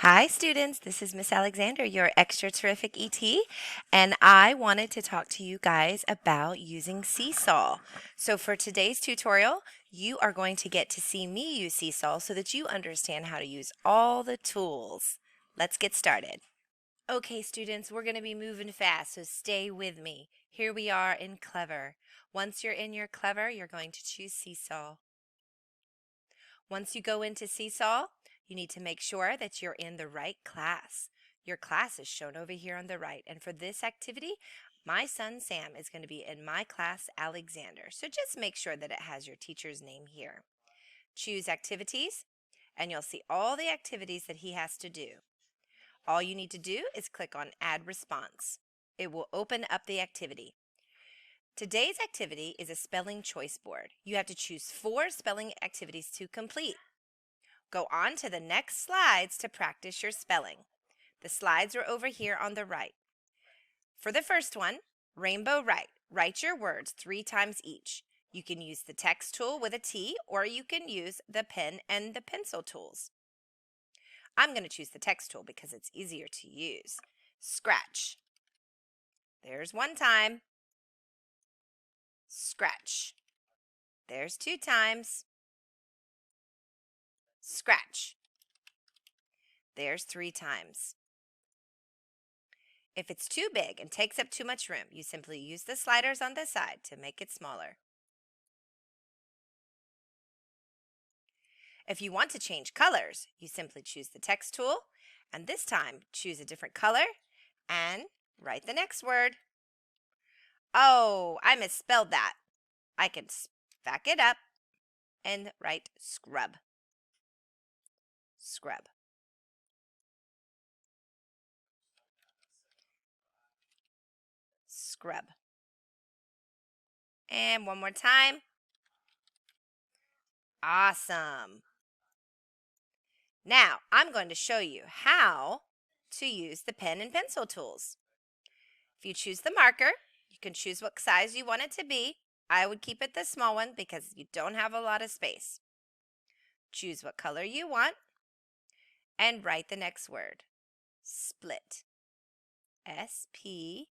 Hi students, this is Miss Alexander, your extra terrific ET, and I wanted to talk to you guys about using SeeSaw. So for today's tutorial, you are going to get to see me use SeeSaw so that you understand how to use all the tools. Let's get started. Okay students, we're going to be moving fast, so stay with me. Here we are in Clever. Once you're in your Clever, you're going to choose SeeSaw. Once you go into SeeSaw, you need to make sure that you're in the right class. Your class is shown over here on the right. And for this activity, my son Sam is going to be in my class, Alexander. So just make sure that it has your teacher's name here. Choose Activities, and you'll see all the activities that he has to do. All you need to do is click on Add Response. It will open up the activity. Today's activity is a spelling choice board. You have to choose 4 spelling activities to complete. Go on to the next slides to practice your spelling. The slides are over here on the right. For the first one, Rainbow Write. Write your words 3 times each. You can use the text tool with a T, or you can use the pen and the pencil tools. I'm going to choose the text tool because it's easier to use. Scratch. There's 1 time. Scratch. There's 2 times. Scratch. There's 3 times. If it's too big and takes up too much room, you simply use the sliders on the side to make it smaller. If you want to change colors, you simply choose the text tool, and this time choose a different color and write the next word. Oh, I misspelled that. I can back it up and write scrub. Scrub. Scrub. And one more time. Awesome. Now, I'm going to show you how to use the pen and pencil tools. If you choose the marker, you can choose what size you want it to be. I would keep it the small one because you don't have a lot of space. Choose what color you want and write the next word. Split. S-P-L-I-T.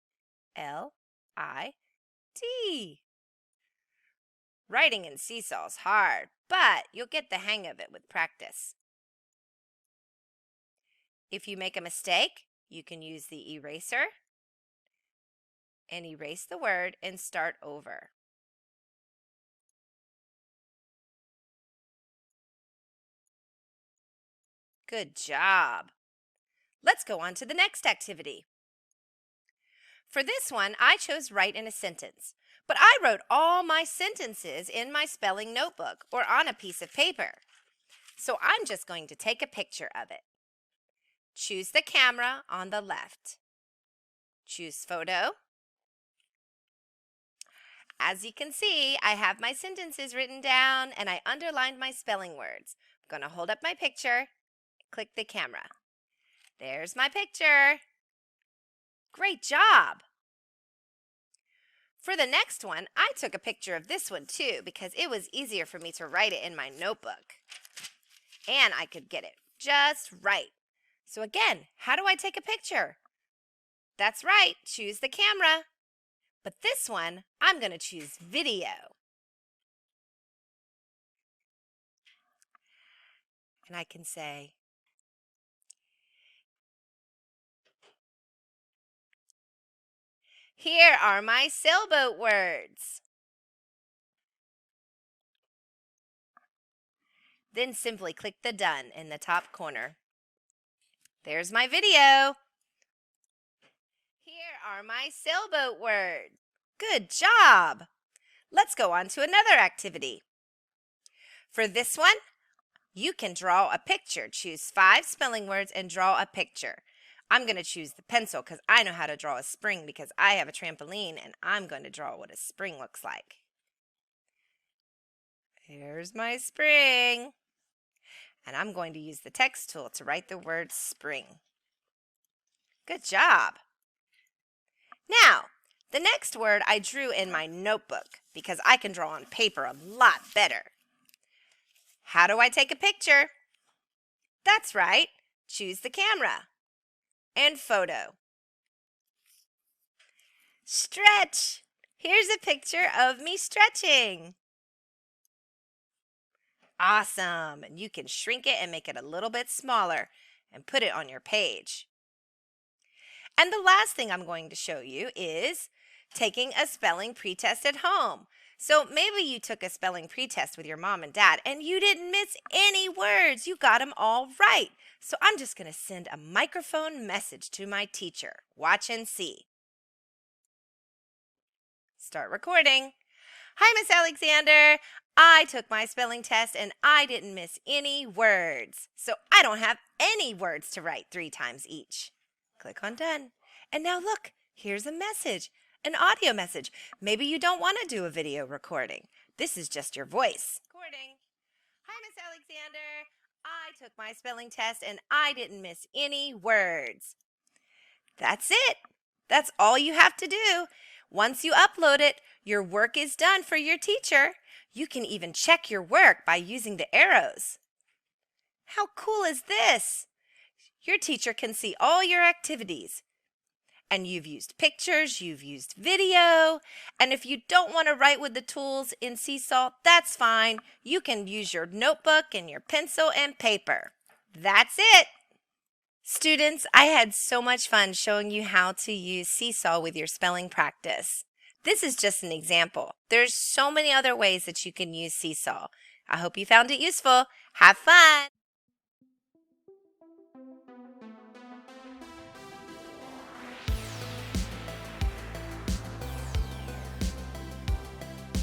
Writing in SeeSaw is hard, but you'll get the hang of it with practice. If you make a mistake, you can use the eraser and erase the word and start over. Good job. Let's go on to the next activity. For this one, I chose write in a sentence, but I wrote all my sentences in my spelling notebook or on a piece of paper. So I'm just going to take a picture of it. Choose the camera on the left. Choose photo. As you can see, I have my sentences written down and I underlined my spelling words. I'm going to hold up my picture, click the camera. There's my picture. Great job. For the next one, I took a picture of this one too because it was easier for me to write it in my notebook. And I could get it just right. So again, how do I take a picture? That's right, choose the camera. But this one, I'm going to choose video. And I can say, here are my sailboat words. Then simply click the done in the top corner. There's my video. Here are my sailboat words. Good job. Let's go on to another activity. For this one, you can draw a picture. Choose 5 spelling words and draw a picture. I'm going to choose the pencil because I know how to draw a spring because I have a trampoline and I'm going to draw what a spring looks like. Here's my spring. And I'm going to use the text tool to write the word spring. Good job. Now, the next word I drew in my notebook because I can draw on paper a lot better. How do I take a picture? That's right. Choose the camera and photo. Stretch. Here's a picture of me stretching. Awesome. And you can shrink it and make it a little bit smaller and put it on your page. And the last thing I'm going to show you is taking a spelling pretest at home. So maybe you took a spelling pretest with your mom and dad and you didn't miss any words. You got them all right. So I'm just going to send a microphone message to my teacher. Watch and see. Start recording. Hi, Miss Alexander. I took my spelling test and I didn't miss any words. So I don't have any words to write 3 times each. Click on done. And now look, here's a message, an audio message. Maybe you don't want to do a video recording. This is just your voice. Recording. Hi, Miss Alexander. I took my spelling test and I didn't miss any words. That's it. That's all you have to do. Once you upload it, your work is done for your teacher. You can even check your work by using the arrows. How cool is this? Your teacher can see all your activities. And you've used pictures, you've used video, and if you don't want to write with the tools in SeeSaw, that's fine. You can use your notebook and your pencil and paper. That's it. Students, I had so much fun showing you how to use SeeSaw with your spelling practice. This is just an example. There's so many other ways that you can use SeeSaw. I hope you found it useful. Have fun!